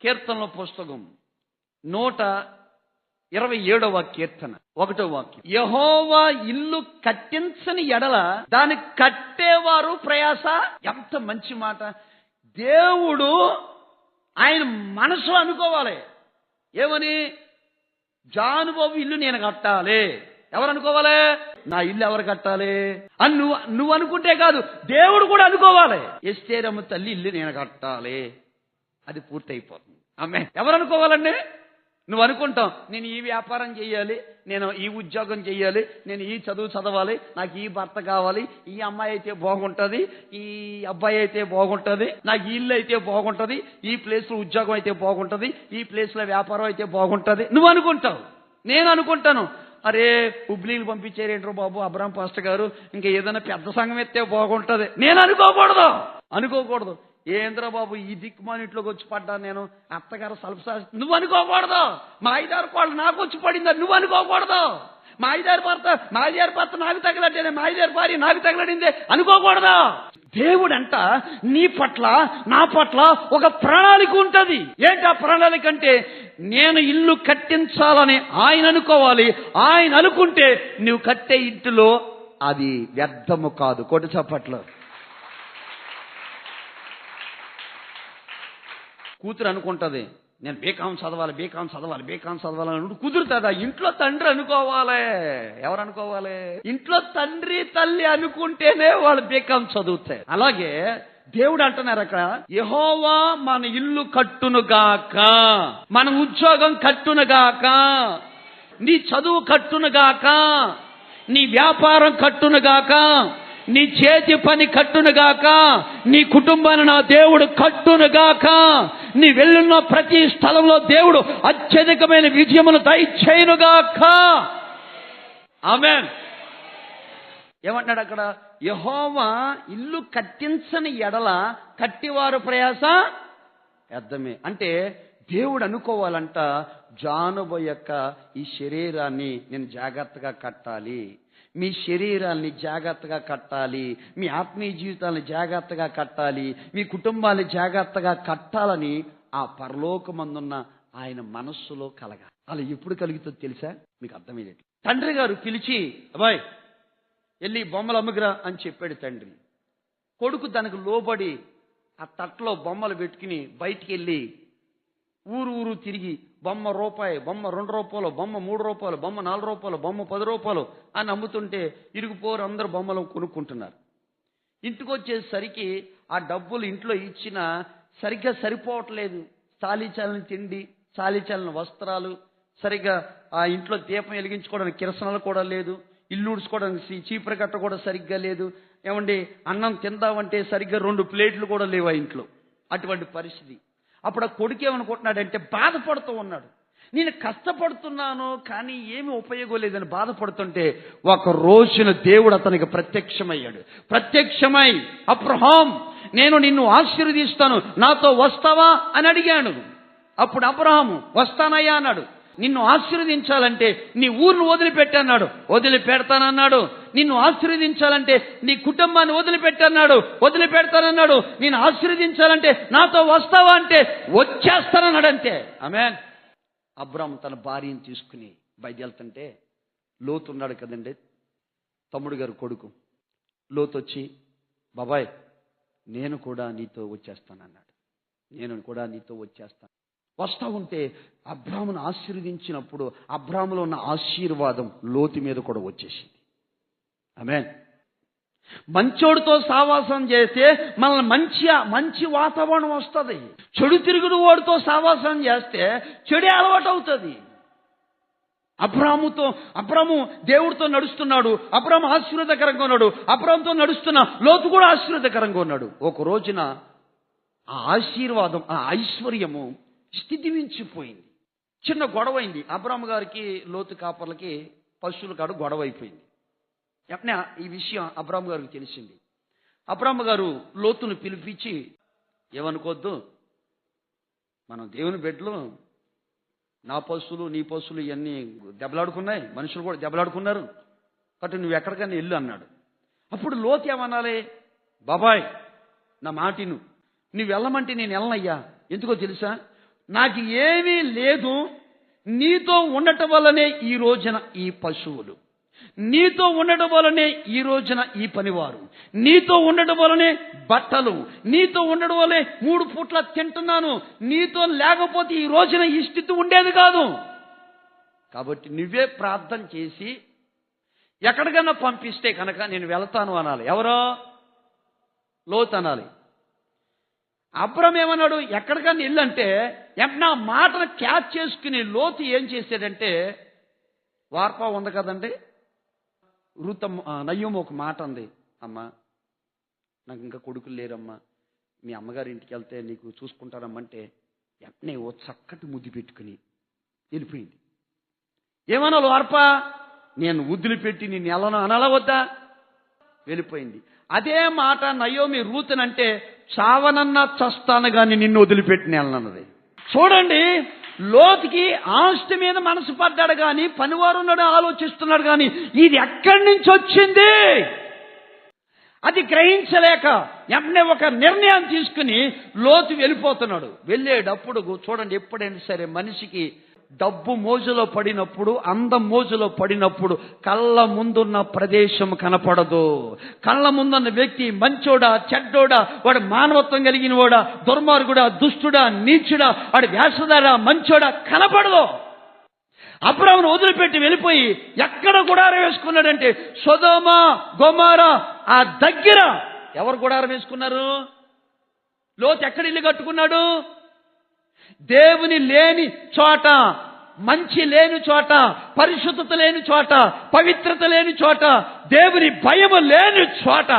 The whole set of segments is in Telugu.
కీర్తనల పుస్తకం 127వ కీర్తన 1వ వాక్యం. యెహోవా ఇల్లు కట్టించని ఎడల దాన్ని కట్టేవారు ప్రయాస. ఎంత మంచి మాట. దేవుడు ఆయన మనసు అనుకోవాలి. ఏమని? జానుబాబు ఇల్లు నేను కట్టాలి. ఎవరు అనుకోవాలి? నా ఇల్లు ఎవరు కట్టాలి అని నువ్వు అనుకుంటే కాదు, దేవుడు కూడా అనుకోవాలి. ఎస్తేరమ్మ తల్లి ఇల్లు నేను కట్టాలి, అది పూర్తయిపోతుంది. ఆమె ఎవరు అనుకోవాలండి? నువ్వు అనుకుంటావు, నేను ఈ వ్యాపారం చేయాలి, నేను ఈ ఉద్యోగం చేయాలి, నేను ఈ చదువు చదవాలి, నాకు ఈ భర్త కావాలి, ఈ అమ్మాయి అయితే బాగుంటుంది, ఈ అబ్బాయి అయితే బాగుంటుంది, నాకు ఈ ఇల్లు అయితే బాగుంటుంది, ఈ ప్లేస్లో ఉద్యోగం అయితే బాగుంటుంది, ఈ ప్లేస్లో వ్యాపారం అయితే బాగుంటుంది. నువ్వు అనుకుంటావు. నేను అనుకుంటాను, అరే హుబ్లీలు పంపించారేంట్రో బాబు అబ్రాహం పాస్టర్ గారు, ఇంకా ఏదైనా పెద్ద సంఘం ఎత్తే బాగుంటుంది. నేను అనుకోకూడదు. ఏంద్ర బాబు ఈ దిక్కుమాని ఇంట్లోకి వచ్చి పడ్డాను నేను, అత్తగారు సల్ఫా. నువ్వు అనుకోకూడదు. మా ఐదారు కోళ్ళు నాకు వచ్చి పడిందని నువ్వు అనుకోకూడదు. మా ఐదారు భర్త నాకు తగలట్టే, మా ఐదారు భార్య నాకు తగలడిందే అనుకోకూడదు. దేవుడంట నీ పట్ల నా పట్ల ఒక ప్రణాళిక ఉంటుంది. ఏంటి ఆ ప్రణాళిక అంటే, నేను ఇల్లు కట్టించాలని ఆయన అనుకోవాలి. ఆయన అనుకుంటే నువ్వు కట్టే ఇంటిలో అది వ్యర్థము కాదు. కొట్టు చప్పట్లు. కూతురు అనుకుంటుంది, నేను బీకాం చదవాలి అని కుదురుతుందా? ఇంట్లో తండ్రి అనుకోవాలి. ఎవరు అనుకోవాలి? ఇంట్లో తండ్రి తల్లి అనుకుంటేనే వాళ్ళు బీకాం చదువుతాయి. అలాగే దేవుడు అంటున్నారు అక్కడ, యెహోవా మన ఇల్లు కట్టునుగాక, మన ఉద్యోగం కట్టునుగాక, నీ చదువు కట్టునుగాక, నీ వ్యాపారం కట్టునుగాక, నీ చేతి పని కట్టునుగాక, నీ కుటుంబాన్ని నా దేవుడు కట్టునుగాక, నీ వెళ్ళున్న ప్రతి స్థలంలో దేవుడు అత్యధికమైన విజయమును దయచేయునుగాక. ఆమేన్. ఏమంటున్నాడు అక్కడ? యెహోవా ఇల్లు కట్టించని ఎడల కట్టివారు ప్రయాస వ్యర్థమే. అంటే దేవుడు అనుకోవాలంట, జానుబ యొక్క ఈ శరీరాన్ని నేను జాగ్రత్తగా కట్టాలి, మీ శరీరాన్ని జాగ్రత్తగా కట్టాలి, మీ ఆత్మీయ జీవితాన్ని జాగ్రత్తగా కట్టాలి, మీ కుటుంబాన్ని జాగ్రత్తగా కట్టాలని ఆ పరలోకమందున్న ఆయన మనస్సులో కలగాలి. అలా ఎప్పుడు కలుగుతుందో తెలుసా? మీకు అర్థమయ్యేది. తండ్రి గారు పిలిచి, అబ్బాయ్ వెళ్ళి బొమ్మలు అమ్ముకురా అని చెప్పాడు తండ్రి. కొడుకు దానికి లోబడి ఆ తట్లో బొమ్మలు పెట్టుకుని బయటికి వెళ్ళి ఊరు తిరిగి బొమ్మ రూపాయి, బొమ్మ 2 రూపాయలు, బొమ్మ 3 రూపాయలు, బొమ్మ 4 రూపాయలు, బొమ్మ 10 రూపాయలు అని అమ్ముతుంటే ఇరుగుపోరు అందరూ బొమ్మలు కొనుక్కుంటున్నారు. ఇంటికి వచ్చేసరికి ఆ డబ్బులు ఇంట్లో ఇచ్చినా సరిగ్గా సరిపోవట్లేదు. చాలీచాలని తిండి, చాలీచాలని వస్త్రాలు, సరిగ్గా ఆ ఇంట్లో దీపం వెలిగించుకోవడానికి కిరసనాలు కూడా లేదు, ఇల్లు ఉడుచుకోవడానికి చీపురు కట్ట కూడా సరిగ్గా లేదు. ఏమండి అన్నం తిందామంటే సరిగ్గా 2 ప్లేట్లు కూడా లేవు ఆ ఇంట్లో. అటువంటి పరిస్థితి. అప్పుడు ఆ కొడుకు ఏమనుకుంటున్నాడంటే బాధపడుతూ ఉన్నాడు. నేను కష్టపడుతున్నాను కానీ ఏమి ఉపయోగం లేదని బాధపడుతుంటే ఒక రోజున దేవుడు అతనికి ప్రత్యక్షమై అబ్రహాం నేను నిన్ను ఆశీర్వదిస్తాను, నాతో వస్తావా అని అడిగాడు. అప్పుడు అబ్రహాము వస్తానయ్యా అన్నాడు. నిన్ను ఆశీర్వదించాలంటే నీ ఊరిని వదిలిపెట్టన్నాడు, వదిలిపెడతానన్నాడు. నిన్ను ఆశీర్వదించాలంటే నీ కుటుంబాన్ని వదిలిపెడతానన్నాడు. నేను ఆశీర్వదించాలంటే నాతో వస్తావా అంటే వచ్చేస్తానన్నాడు. అంతే. ఆమేన్. అబ్రాహాము తన భార్యను తీసుకుని బయలుదేరుతుంటే లోతు ఉన్నాడు కదండి, తమ్ముడు గారు కొడుకు. లోతు వచ్చి, బాబాయ్ నేను కూడా నీతో వచ్చేస్తాను. వస్తా ఉంటే అబ్రాహామును ఆశీర్వదించినప్పుడు అబ్రాహాములో ఉన్న ఆశీర్వాదం లోతు మీద కూడా వచ్చేసింది. ఆమేన్. మంచోడితో సావాసం చేస్తే మనల్ని మంచి వాతావరణం వస్తుంది. చెడు తిరుగుడు వాడితో సావాసం చేస్తే చెడే అలవాటు అవుతుంది. అబ్రాహాము దేవుడితో నడుస్తున్నాడు, అబ్రాహాము ఆశీర్వాదకరంగా ఉన్నాడు, అబ్రాహాముతో నడుస్తున్న లోతు కూడా ఆశీర్వాదకరంగా ఉన్నాడు. ఒక రోజున ఆ ఆశీర్వాదం, ఆ ఐశ్వర్యము స్థితి మించిపోయింది. చిన్న గొడవ అయింది. అబ్రాహాము గారికి లోతు కాపర్లకి పశువుల కాడు గొడవ అయిపోయింది. వెంటనే ఈ విషయం అబ్రాహాము గారికి తెలిసింది. అబ్రాహాము గారు లోతును పిలిపించి, ఏమనుకోవద్దు, మనం దేవుని బిడ్డలు, నా పశువులు నీ పశువులు ఇవన్నీ దెబ్బలాడుకున్నాయి, మనుషులు కూడా దెబ్బలాడుకున్నారు, కాబట్టి నువ్వు ఎక్కడికైనా వెళ్ళు అన్నాడు. అప్పుడు లోతు ఏమనాలి? బాబాయ్ నా మాటిను, నువ్వు వెళ్ళమంటే నేను వెళ్ళనయ్యా. ఎందుకో తెలుసా? నాకు ఏమీ లేదు, నీతో ఉండటం వల్లనే ఈ రోజున ఈ పశువులు, నీతో ఉండటం వల్లనే ఈ రోజున ఈ పనివారు, నీతో ఉండటం వల్లనే బట్టలు, నీతో ఉండడం వల్లే 3 పూట్ల తింటున్నాను, నీతో లేకపోతే ఈ రోజున ఈ స్థితి ఉండేది కాదు. కాబట్టి నువ్వే ప్రార్థన చేసి ఎక్కడికన్నా పంపిస్తే కనుక నేను వెళ్తాను అనాలి. ఎవరో? లోతు అనాలి. అబ్రాము ఏమన్నాడు? ఎక్కడికన్నా వెళ్ళంటే నా మాటను క్యాచ్ చేసుకుని లోతు ఏం చేశాడంటే, వార్ప ఉంది కదండి, నయ్యం ఒక మాట అంది, అమ్మా నాకు ఇంకా కొడుకులు లేరమ్మా, మీ అమ్మగారి ఇంటికి వెళ్తే నీకు చూసుకుంటారమ్మంటే వెంటనే ఓ చక్కటి ముద్దు పెట్టుకుని వెళ్ళిపోయింది. ఏమనాలి వార్ప? నేను వదిలిపెట్టి నేను వెళ్ళను అనాలా వద్దా? వెళ్ళిపోయింది. అదే మాట నయోమి రూతునంటే చావనన్నా చస్తాను కానీ నిన్ను వదిలిపెట్టిన వెళ్ళనన్నది. చూడండి, లోతుకి ఆస్తి మీద మనసు పడ్డాడు కానీ పనివారు ఉన్నాడు ఆలోచిస్తున్నాడు కానీ ఇది ఎక్కడి నుంచి వచ్చింది అది గ్రహించలేక వెంటనే ఒక నిర్ణయం తీసుకుని లోతు వెళ్ళిపోతున్నాడు. వెళ్ళేటప్పుడు చూడండి, ఎప్పుడైనా సరే మనిషికి డబ్బు మోజులో పడినప్పుడు, అందం మోజులో పడినప్పుడు కళ్ళ ముందున్న ప్రదేశం కనపడదు. కళ్ళ ముందున్న వ్యక్తి మంచోడా చెడ్డోడా, వాడు మానవత్వం కలిగిన వాడా, దుర్మార్గుడా, దుష్టుడా, నీచుడా, వాడు వేషధారా, మంచోడా కనపడదు. అబ్రామును వదిలిపెట్టి వెళ్ళిపోయి ఎక్కడ గుడారం వేసుకున్నాడంటే సొదొమ గొమొర్రా ఆ దగ్గర. ఎవరు గుడారం వేసుకున్నారు? లోతు ఎక్కడ ఇల్లు కట్టుకున్నాడు? దేవుని లేని చోట, మంచి లేని చోట, పరిశుద్ధత లేని చోట, పవిత్రత లేని చోట, దేవుని భయము లేని చోట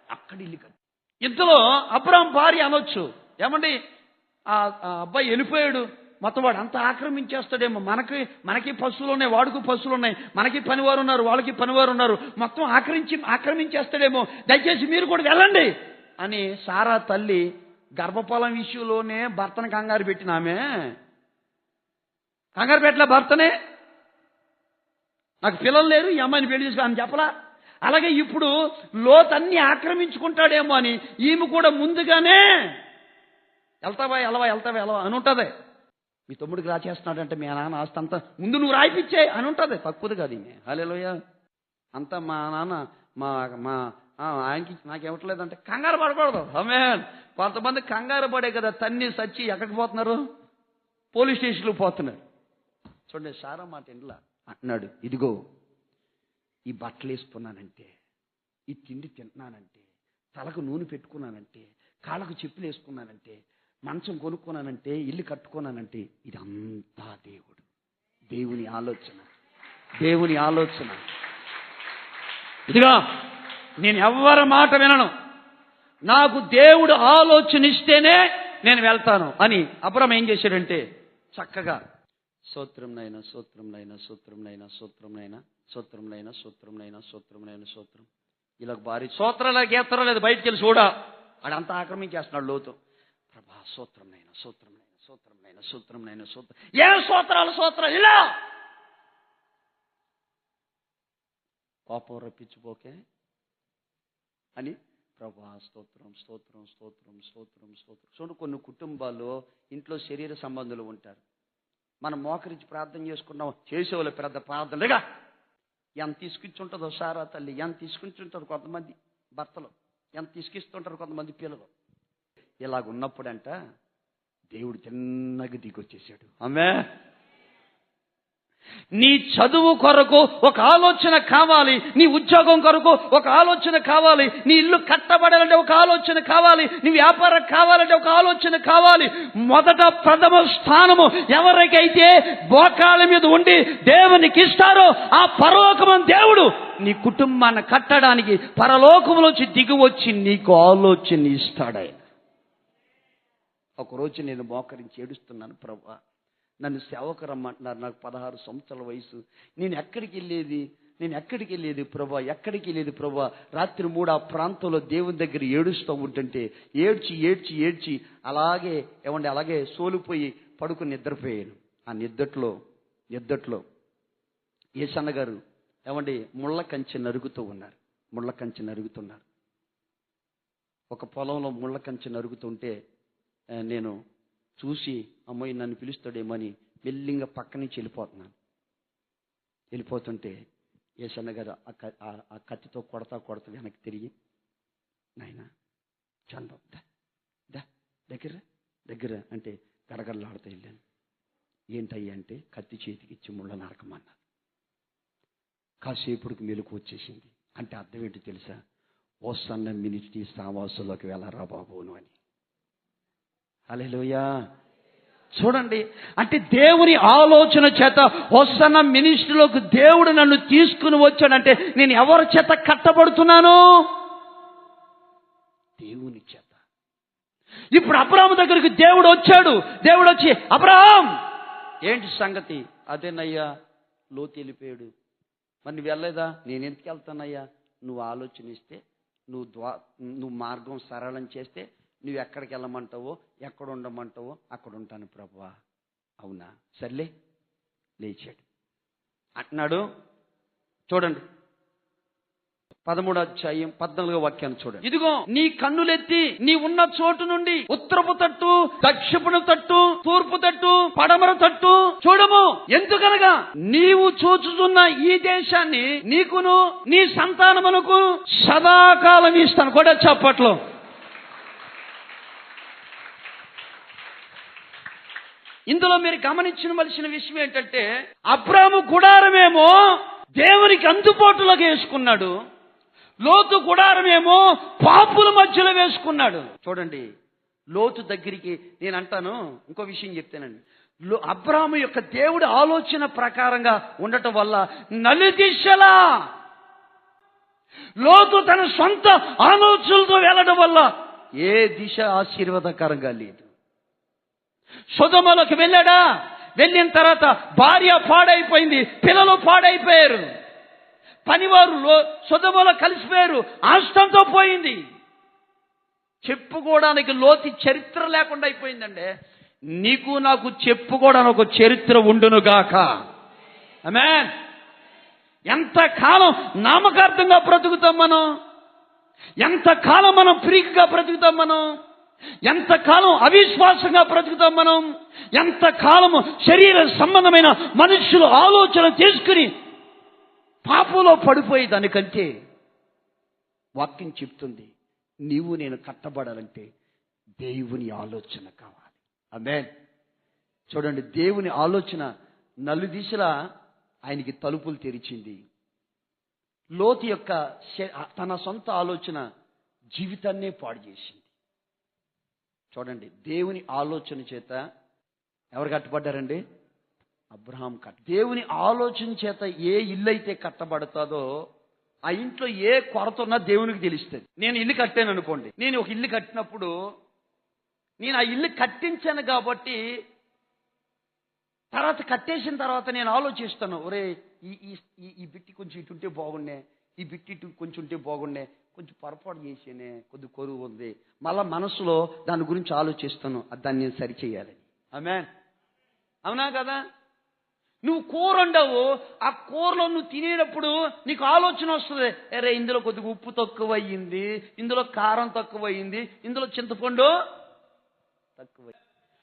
అక్కడ ఇల్లు కట్టు. ఇంతలో అబ్రాము భార్య అనొచ్చు, ఏమండి ఆ అబ్బాయి వెళ్ళిపోయాడు, మొత్తం వాడు అంతా ఆక్రమించేస్తాడేమో, మనకి పశువులు ఉన్నాయి, వాడికి పశువులు ఉన్నాయి, మనకి పనివారు ఉన్నారు, వాళ్ళకి పనివారు ఉన్నారు, మొత్తం ఆక్రమించేస్తాడేమో, దయచేసి మీరు కూడా వెళ్ళండి అని సారా తల్లి గర్భఫలం విషయంలోనే భర్తను కంగారు పెట్టిన ఆమె కంగారు పెట్టలే భర్తనే. నాకు పిల్లలు లేరు, ఈ అమ్మాయిని పెళ్లి చేసుకో అని చెప్పలా. అలాగే ఇప్పుడు లోతు అన్ని ఆక్రమించుకుంటాడేమో అని ఈమె కూడా ముందుగానే వెళ్తావా అని ఉంటుంది. మీ తమ్ముడికి రాచేస్తున్నాడంటే మీ నాన్న ఆస్తి అంతా ముందు నువ్వు రాయిపిచ్చే అని ఉంటుంది. తక్కువది కాదు ఈమె. హల్లెలూయా. అంతా మా నాన్న మా ఆయనకి నాకు ఇవ్వట్లేదంటే కంగారు పడకూడదు. ఆమేన్. కొంతమంది కంగారు పడే కదా తన్ని సచ్చి ఎక్కడికి పోతున్నారు? పోలీస్ స్టేషన్లకు పోతున్నారు. చూడండి, సారా మాట ఇంట్లో అంటున్నాడు, ఇదిగో ఈ బట్టలు వేసుకున్నానంటే, ఈ తిండి తింటున్నానంటే, తలకు నూనె పెట్టుకున్నానంటే, కాళ్ళకు చెప్పులు వేసుకున్నానంటే, మంచం కొనుక్కున్నానంటే, ఇల్లు కట్టుకున్నానంటే ఇదంతా దేవుని ఆలోచన. ఇదిగా నేను ఎవ్వరి మాట వినను, నాకు దేవుడు ఆలోచన ఇస్తేనే నేను వెళ్తాను అని అబ్రాము ఏం చేశాడంటే చక్కగా స్తోత్రం ఇలా భారీ స్తోత్రాల గీత్రం లేదు, బయటికి వెళ్ళి చూడా ఆడంతా ఆక్రమించేస్తున్నాడు లోతు. ప్రభా స్తోత్రం ఏ స్తోత్రాలు ఇలా కోపం రప్పించిపోకే అని ప్రభా స్తోత్రం. చూడు, కొన్ని కుటుంబాల్లో ఇంట్లో శరీర సంబంధులు ఉంటారు. మనం మోకరించి ప్రార్థన చేసుకున్నాం, చేసేవాళ్ళు పెద్ద ప్రార్థనలుగా ఎంత తీసుకుంటుంటుందో సారా తల్లి, ఎంత తీసుకుంటుంటారు కొంతమంది భర్తలు, ఎంత తీసుకిస్తుంటారు కొంతమంది పిల్లలు. ఇలాగున్నప్పుడంట దేవుడు చిన్నగా దిగొచ్చేసాడు. ఆమేన్. నీ చదువు కొరకు ఒక ఆలోచన కావాలి, నీ ఉద్యోగం కొరకు ఒక ఆలోచన కావాలి, నీ ఇల్లు కట్టబడాలంటే ఒక ఆలోచన కావాలి, నీ వ్యాపారం కావాలంటే ఒక ఆలోచన కావాలి. మొదట ప్రథమ స్థానము ఎవరికైతే మోకాళ్ళ మీద ఉండి దేవునికి ఇస్తారో ఆ పరలోకమని దేవుడు నీ కుటుంబాన్ని కట్టడానికి పరలోకములోంచి దిగి వచ్చి నీకు ఆలోచన ఇస్తాడు. ఒకరోజు నేను మోకరించి ఏడుస్తున్నాను, ప్రభువా నన్ను సేవకు రమ్మంటున్నారు, నాకు 16 సంవత్సరాల వయసు, నేను ఎక్కడికి వెళ్ళేది ప్రభా. రాత్రి 3 ఆ ప్రాంతంలో దేవుని దగ్గర ఏడుస్తూ ఉంటుంటే ఏడ్చి అలాగే సోలిపోయి పడుకుని నిద్రపోయాను. ఆ నిద్దట్లో ఏసన్న గారు ముళ్ళ కంచె నరుగుతున్నారు. ఒక పొలంలో ముళ్ళ కంచె నరుగుతుంటే నేను చూసి అమ్మాయి నన్ను పిలుస్తాడేమని మెల్లింగా పక్క నుంచి వెళ్ళిపోతుంటే యేసన్న గారు ఆ కత్తితో కొడతా వెనక్కి తిరిగి, నాయనా జాన్ బాబు దగ్గర అంటే గడగడలాడుతూ వెళ్ళాను. ఏంటయ్యా అంటే కత్తి చేతికి ఇచ్చి ముళ్ళ నరకమన్నారు. కాసేపుడికి మెలకు వచ్చేసింది. అంటే అర్థం ఏంటో తెలుసా? హోసన్న మినిస్ట్రీ సావాసులోకి వెళ్ళరా బాబును అని. హల్లెలూయా. చూడండి, అంటే దేవుని ఆలోచన చేత హోసన్న మినిస్ట్రీలోకి దేవుడు నన్ను తీసుకుని వచ్చాడంటే నేను ఎవరి చేత కట్టబడుతున్నాను? దేవుని చేత. ఇప్పుడు అబ్రాహాము దగ్గరికి దేవుడు వచ్చాడు. దేవుడు వచ్చి, అబ్రాహాం ఏంటి సంగతి? అదేనయ్యా, లోతు వెళ్ళిపోయాడు. మరి నువ్వు వెళ్ళలేదా? నేను ఎందుకు వెళ్తానయ్యా? నువ్వు ఆలోచన ఇస్తే, నువ్వు మార్గం సరళం చేస్తే, నువ్వు ఎక్కడికి వెళ్ళమంటావో, ఎక్కడ ఉండమంటావో అక్కడ ఉంటాను ప్రభువా. అవునా, సర్లే లేచాడు అంటున్నాడు. చూడండి 13వ అధ్యాయం 14వ వాక్యాన్ని చూడండి. ఇదిగో నీ కన్నులెత్తి నీ ఉన్న చోటు నుండి ఉత్తరపు తట్టు, దక్షిణపు తట్టు, తూర్పు తట్టు, పడమర తట్టు చూడము. ఎందుకనగా నీవు చూచుతున్న ఈ దేశాన్ని నీకును నీ సంతానమునకు సదాకాలం ఇస్తాను. కూడా చప్పట్లో. ఇందులో మీరు గమనించవలసిన విషయం ఏంటంటే, అబ్రాహాము గుడారమేమో దేవునికి అందుబాటులోకి వేసుకున్నాడు, లోతు గుడారమేమో పాపుల మధ్యలో వేసుకున్నాడు. చూడండి, లోతు దగ్గరికి నేను అంటాను, ఇంకో విషయం చెప్తానండి. అబ్రాహాము యొక్క దేవుడి ఆలోచన ప్రకారంగా ఉండటం వల్ల నలుదిశలా, లోతు తన సొంత ఆలోచనలతో వెళ్ళడం వల్ల ఏ దిశ ఆశీర్వాదకరంగా లేదు. సొదొమలోకి వెళ్ళాడా? వెళ్ళిన తర్వాత భార్య పాడైపోయింది, పిల్లలు పాడైపోయారు, పనివారు సొదొమలో కలిసిపోయారు, ఆస్తంతో పోయింది. చెప్పుకోవడానికి లోతు చరిత్ర లేకుండా అయిపోయిందండి. నీకు నాకు చెప్పుకోవడానికి ఒక చరిత్ర ఉండునుగాక. ఆమేన్. ఎంతకాలం నామకార్థంగా బ్రతుకుతాం మనం? ఎంతకాలం మనం ఫ్రీగా బ్రతుకుతాం మనం? ఎంతకాలం అవిశ్వాసంగా బ్రతుకుతాం మనం? ఎంతకాలము శరీర సంబంధమైన మనుషులు ఆలోచన చేసుకుని పాపంలో పడిపోయి దానికంటే వాక్యం చెప్తుంది, నీవు నేను కట్టబడాలంటే దేవుని ఆలోచన కావాలి. ఆమేన్. చూడండి, దేవుని ఆలోచన నలుదిశలా ఆయనకి తలుపులు తెరిచింది. లోతు యొక్క తన సొంత ఆలోచన జీవితాన్నే పాడు చేసింది. చూడండి, దేవుని ఆలోచన చేత ఎవరు కట్టబడ్డారండి? అబ్రహాం దేవుని ఆలోచన చేత ఏ ఇల్లు అయితే కట్టబడతాదో ఆ ఇంట్లో ఏ కొరత ఉన్నా దేవునికి తెలుస్తుంది. నేను ఇల్లు కట్టాను అనుకోండి, నేను ఒక ఇల్లు కట్టినప్పుడు నేను ఆ ఇల్లు కట్టించాను కాబట్టి తర్వాత కట్టేసిన తర్వాత నేను ఆలోచిస్తాను, ఒరే ఈ బిట్టి కొంచెం ఇటు ఉంటే బాగుండే, ఈ బిట్టి ఇటు కొంచెం ఉంటే బాగుండే, కొంచెం పొరపాటు చేసేనే, కొద్ది కొరువు ఉంది. మళ్ళా మనసులో దాని గురించి ఆలోచిస్తాను, దాన్ని నేను సరిచేయాలి. ఆమేన్. అవునా కదా? నువ్వు కూర వండావు, ఆ కూరలో నువ్వు తినేటప్పుడు నీకు ఆలోచన వస్తుంది, అరే ఇందులో కొద్దిగా ఉప్పు తక్కువ అయ్యింది, ఇందులో కారం తక్కువ అయ్యింది, ఇందులో చింతపండు తక్కువ.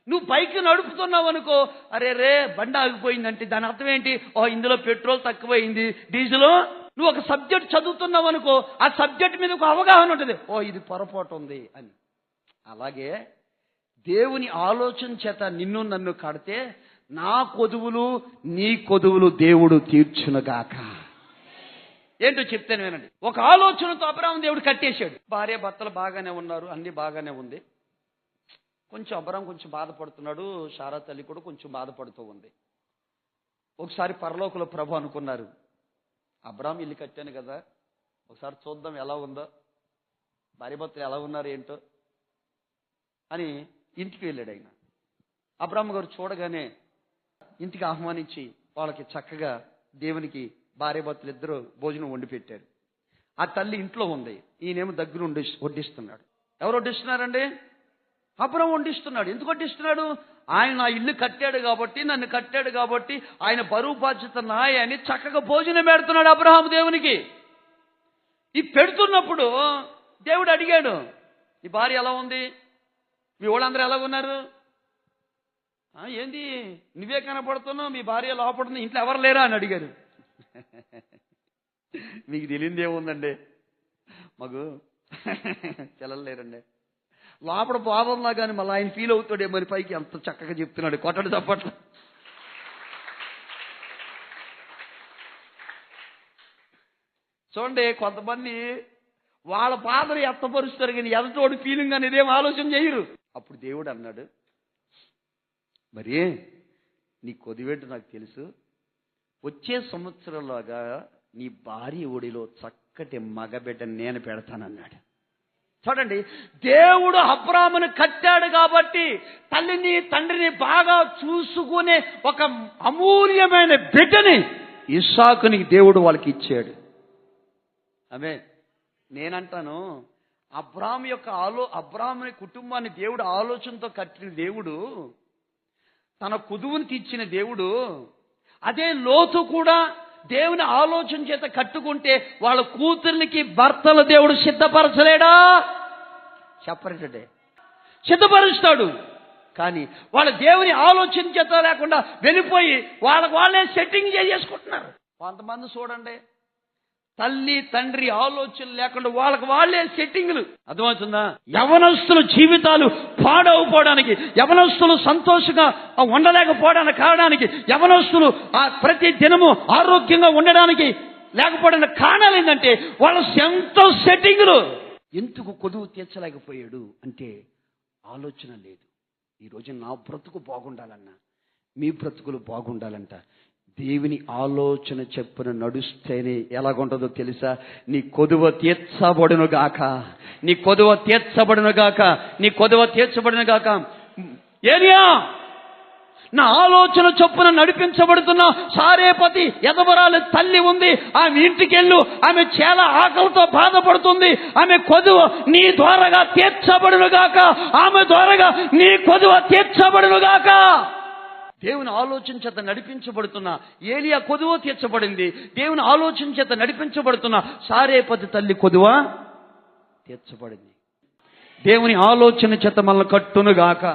నువ్వు బైక్ నడుపుతున్నావు అనుకో, అరే రే బండి ఆగిపోయిందంటే దాని అర్థం ఏంటి? ఇందులో పెట్రోల్ తక్కువైంది, డీజిల్. నువ్వు ఒక సబ్జెక్ట్ చదువుతున్నావు అనుకో, ఆ సబ్జెక్ట్ మీద ఒక అవగాహన ఉంటుంది, ఇది పొరపాటు ఉంది అని. అలాగే దేవుని ఆలోచన చేత నిన్ను నన్ను కడితే నా కొదువులు నీ కొదువులు దేవుడు తీర్చునుగాక. ఏంటో చెప్తాను వినండి. ఒక ఆలోచనతో అబ్రాహాము దేవుడు కట్టేశాడు. భార్య భర్తలు బాగానే ఉన్నారు, అన్ని బాగానే ఉంది. కొంచెం అబ్రాహాం కొంచెం బాధపడుతున్నాడు, శారా తల్లి కూడా కొంచెం బాధపడుతూ ఉంది. ఒకసారి పరలోకంలో ప్రభు అనుకున్నారు, అబ్రాహాం ఇల్లు కట్టాను కదా, ఒకసారి చూద్దాం ఎలా ఉందో, భార్య భర్తలు ఎలా ఉన్నారు ఏంటో అని ఇంటికి వెళ్ళాడు ఆయన. అబ్రాహాం గారు చూడగానే ఇంటికి ఆహ్వానించి వాళ్ళకి చక్కగా దేవునికి భార్య భర్తలు ఇద్దరు భోజనం వండి పెట్టారు. ఆ తల్లి ఇంట్లో ఉంది, ఈయనేమో దగ్గర వడ్డిస్తున్నాడు. ఎవరు వడ్డిస్తున్నారండి? అబ్రాహాం వడ్డిస్తున్నాడు. ఎందుకు వడ్డిస్తున్నాడు? ఆయన ఆ ఇల్లు కట్టాడు కాబట్టి, నన్ను కట్టాడు కాబట్టి ఆయన బరువు బాధ్యత నాయని చక్కగా భోజనం పెడుతున్నాడు అబ్రాహాము దేవునికి. ఈ పెడుతున్నప్పుడు దేవుడు అడిగాడు, నీ భార్య ఎలా ఉంది, మీ వాళ్ళందరూ ఎలా ఉన్నారు? ఏంది నువ్వే కనపడుతున్నావు, మీ భార్య లోపడుతుంది, ఇంట్లో ఎవరు లేరా అని అడిగారు. మీకు తెలియదు ఏముందండి, మాకు చెల్లలు లేరండి. లోపల బాధంలా కానీ మళ్ళీ ఆయన ఫీల్ అవుతాడే మరి పైకి అంత చక్కగా చెప్తున్నాడు. కొట్టడు చప్పట్లు. చూడండి, కొంతమంది వాళ్ళ బాధలు ఎత్తపరుస్తారు కానీ ఎదటోడు ఫీలింగ్ అనేది ఏం ఆలోచన చేయరు. అప్పుడు దేవుడు అన్నాడు, మరి నీ కొదివేంటో నాకు తెలుసు, వచ్చే సంవత్సరంలాగా నీ భార్య ఒడిలో చక్కటి మగబిడ్డని నేను పెడతానన్నాడు. చూడండి, దేవుడు అబ్రాహామును కట్టాడు కాబట్టి తల్లిని తండ్రిని బాగా చూసుకునే ఒక అమూల్యమైన బిడ్డని ఇస్సాకుని దేవుడు వాళ్ళకి ఇచ్చాడు. ఆమె నేనంటాను, అబ్రాహాముని కుటుంబాన్ని దేవుడు ఆలోచనతో కట్టిన దేవుడు, తన కుదువుని తీర్చిన దేవుడు, అదే లోతు కూడా దేవుని ఆలోచన చేత కట్టుకుంటే వాళ్ళ కూతుర్నికి భర్తల దేవుడు సిద్ధపరచలేడా? చెప్పరేటండి, సిద్ధపరుస్తాడు. కానీ వాళ్ళ దేవుని ఆలోచన చేత లేకుండా వెళ్ళిపోయి వాళ్ళే సెట్టింగ్ చేసుకుంటున్నారు. కొంతమంది చూడండి, తల్లి తండ్రి ఆలోచన లేకుండా వాళ్ళే సెట్టింగ్లు. అర్థమవుతుందా? యవనస్తుల జీవితాలు పాడవుపోవడానికి, యవనస్తులు సంతోషంగా ఉండలేకపోవడానికి కారణానికి, యవనస్తులు ప్రతి దినము ఆరోగ్యంగా ఉండడానికి లేకపోవడానికి కారణాలు ఏంటంటే వాళ్ళ ఎంతో సెట్టింగ్లు. ఎందుకు కొదువు తీర్చలేకపోయాడు అంటే ఆలోచన లేదు. ఈరోజు నా బ్రతుకు బాగుండాలన్నా, మీ బ్రతుకులు బాగుండాలంట, దేవుని ఆలోచన చెప్పున నడుస్తేనే ఎలాగుంటుందో తెలుసా? నీ కొదువ తీర్చబడును గాక, నీ కొదువ తీర్చబడును గాక, నీ కొదువ తీర్చబడును గాక. ఏరియా నా ఆలోచన చొప్పున నడిపించబడుతున్న సారేపతి ఎదవరాలు తల్లి ఉంది. ఆమె ఇంటికెళ్ళు, ఆమె చాలా ఆకలితో బాధపడుతుంది. ఆమె కొదువ నీ ద్వారాగా తీర్చబడును గాక, ఆమె ద్వారాగా నీ కొదువ తీర్చబడును గాక. దేవుని ఆలోచన చేత నడిపించబడుతున్న ఏలియా కొదువ తీర్చబడింది. దేవుని ఆలోచన చేత నడిపించబడుతున్న సారేపతి తల్లి కొదువ తీర్చబడింది. దేవుని ఆలోచన చేత మనల్ని కట్టునుగాక.